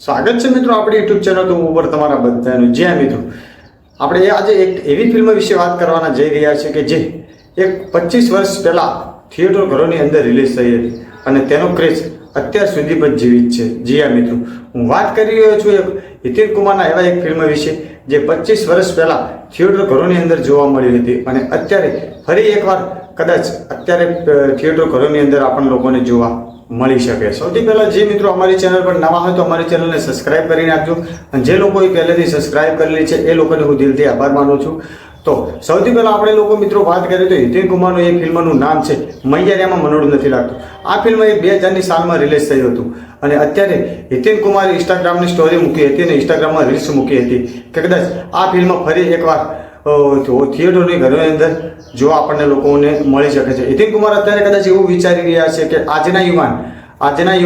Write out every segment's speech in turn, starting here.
સ્વાગત છે મિત્રો આપણી યુટ્યુબ ચેનલ ઉપર તમારા બધાનું। જ્યાં મિત્રો આપણે આજે એક એવી ફિલ્મ વિશે વાત કરવાના જઈ રહ્યા છીએ કે જે એક 25 વર્ષ પહેલાં થિયેટર ઘરોની અંદર રિલીઝ થઈ હતી અને તેનો ક્રેઝ અત્યાર સુધી પણ જીવિત છે। જી હા મિત્રો, હું વાત કરી રહ્યો છું એક હિતેન કુમારના એવા એક ફિલ્મ વિશે જે 25 વર્ષ પહેલાં થિયેટર ઘરોની અંદર જોવા મળી હતી અને અત્યારે ફરી એકવાર કદાચ અત્યારે થિયેટર ઘરોની અંદર આપણને લોકોને જોવા મળી શકે। સૌથી પહેલાં જે મિત્રો અમારી ચેનલ પર નવા હોય તો અમારી ચેનલને સબસ્ક્રાઇબ કરી નાખજો અને જે લોકોએ પહેલેથી સબસ્ક્રાઇબ કરેલી છે એ લોકોને હું દિલથી આભાર માનું છું। તો સૌથી પહેલાં આપણે લોકો મિત્રો વાત કરીએ તો હિતેન કુમારનું એ ફિલ્મનું નામ છે મૈયારિયામાં મનોડું નથી લાગતું। આ ફિલ્મ એ 2000ની સાલમાં રિલીઝ થયું હતું અને અત્યારે હિતેન કુમારે ઇન્સ્ટાગ્રામની સ્ટોરી મૂકી હતી અને ઇન્સ્ટાગ્રામમાં રીલ્સ મૂકી હતી કે કદાચ આ ફિલ્મ ફરી એકવાર થિયેટરની ઘરોની અંદર જોવા આપણને લોકોને મળી શકે છે। હિતેન કુમાર અત્યારે કદાચ એવું વિચારી રહ્યા છે કે આજના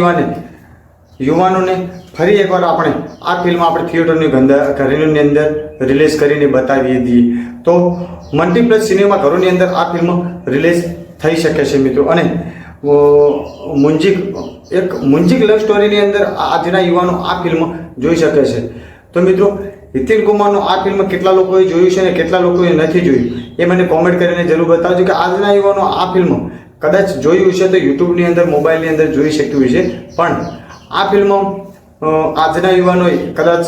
યુવાનોને ફરી એકવાર આપણે આ ફિલ્મ આપણે થિયેટરની ઘરોની અંદર રિલીઝ કરીને બતાવી દઈએ તો મલ્ટીપ્લેક્સ સિનેમા ઘરોની અંદર આ ફિલ્મ રિલીઝ થઈ શકે છે મિત્રો। અને મુંજીક લવ સ્ટોરીની અંદર આજના યુવાનો આ ફિલ્મ જોઈ શકે છે। તો મિત્રો હિતેન કુમારનું આ ફિલ્મ કેટલા લોકોએ જોયું છે અને કેટલા લોકોએ નથી જોયું એ મને કોમેન્ટ કરીને જરૂર બતાવજો કે આજના યુવાનો આ ફિલ્મ કદાચ જોયું છે તો યુટ્યુબની અંદર મોબાઈલની અંદર જોઈ શક્યું છે પણ આ ફિલ્મ આજના યુવાનોએ કદાચ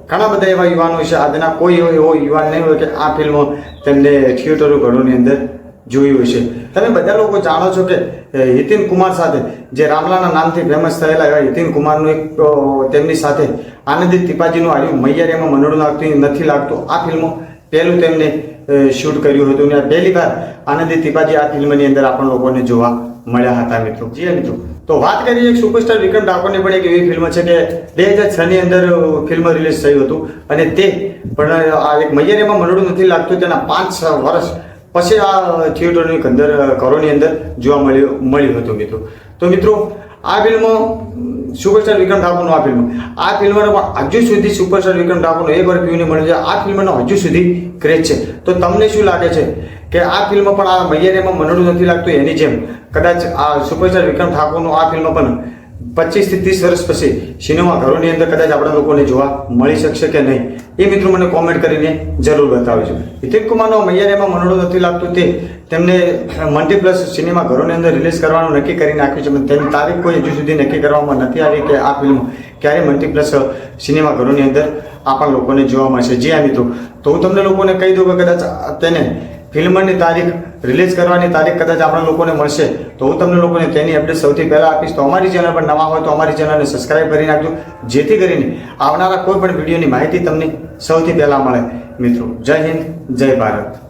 ઘણા બધા એવા યુવાનો છે આજના કોઈ એવો યુવાન નહીં હોય કે આ ફિલ્મ તેમને થિયેટરો ઘરોની અંદર જોયું હશે। તમે બધા લોકો જાણો છો કે હિતેન કુમાર સાથે જે રામલાના નામથી ફેમસ થયેલા એવા હિતેન કુમારનું એક તેમની સાથે આનંદિત ત્રિપાઠીનું આવ્યું મૈયારિયામાં મનોડું નથી લાગતું આ ફિલ્મ પહેલું તેમને શૂટ કર્યું હતું અને પહેલી વાર આનંદિત ત્રિપાઠી આ ફિલ્મની અંદર આપણા લોકોને જોવા મળ્યા હતા મિત્રો। જી મિત્રો, તો વાત કરીએ એક સુપરસ્ટાર વિક્રમ ઠાકોરની પણ એક એવી ફિલ્મ છે કે 2006ની અંદર ફિલ્મ રિલીઝ થયું હતું અને તે પણ આ એક મૈયારિયામાં મનોડું નથી લાગતું તેના 5 વર્ષ પછી આ થિયેટરની ઘરોની અંદર જોવા મળ્યું હતું મિત્રો। તો મિત્રો આ ફિલ્મ સુપરસ્ટાર વિક્રમ ઠાકોરનું આ ફિલ્મનો પણ હજુ સુધી સુપરસ્ટાર વિક્રમ ઠાકોરનો એક વાર વ્યૂને મળ્યો છે। આ ફિલ્મનો હજુ સુધી ક્રેઝ છે। તો તમને શું લાગે છે કે આ ફિલ્મ પણ આ મૈયારિયામાં મનોડું નથી લાગતું એની જેમ કદાચ આ સુપરસ્ટાર વિક્રમ ઠાકોરનું આ ફિલ્મ પણ 25 થી 30 વર્ષ પછી સિનેમા ઘરોની અંદર કદાચ આપણા લોકોને જોવા મળી શકશે કે નહીં એ મિત્રો મને કોમેન્ટ કરીને જરૂર બતાવજો। હિતેન કુમારનો મૈયારિયામાં મનોડું નથી લાગતું તે તેમને મલ્ટીપ્લેક્સ સિનેમા ઘરોની અંદર રિલીઝ કરવાનું નક્કી કરી નાખ્યું છે પણ તેની તારીખ કોઈ હજુ સુધી નક્કી કરવામાં નથી આવી કે આ ફિલ્મ ક્યારે મલ્ટીપ્લેક્સ સિનેમા ઘરોની અંદર આપણા લોકોને જોવા મળશે। જી હા મિત્રો, તો હું તમને લોકોને કહી દઉં કે કદાચ તેને ફિલ્મની તારીખ રિલીઝ કરવાની તારીખ કદાચ આપણા લોકોને મળશે તો હું તમને લોકોને તેની અપડેટ સૌથી પહેલાં આપીશ। તો અમારી ચેનલ પર નવા હોય તો અમારી ચેનલને સબસ્ક્રાઇબ કરી નાખજો જેથી કરીને આવનારા કોઈ પણ વિડીયોની માહિતી તમને સૌથી પહેલાં મળે। મિત્રો જય હિન્દ, જય ભારત।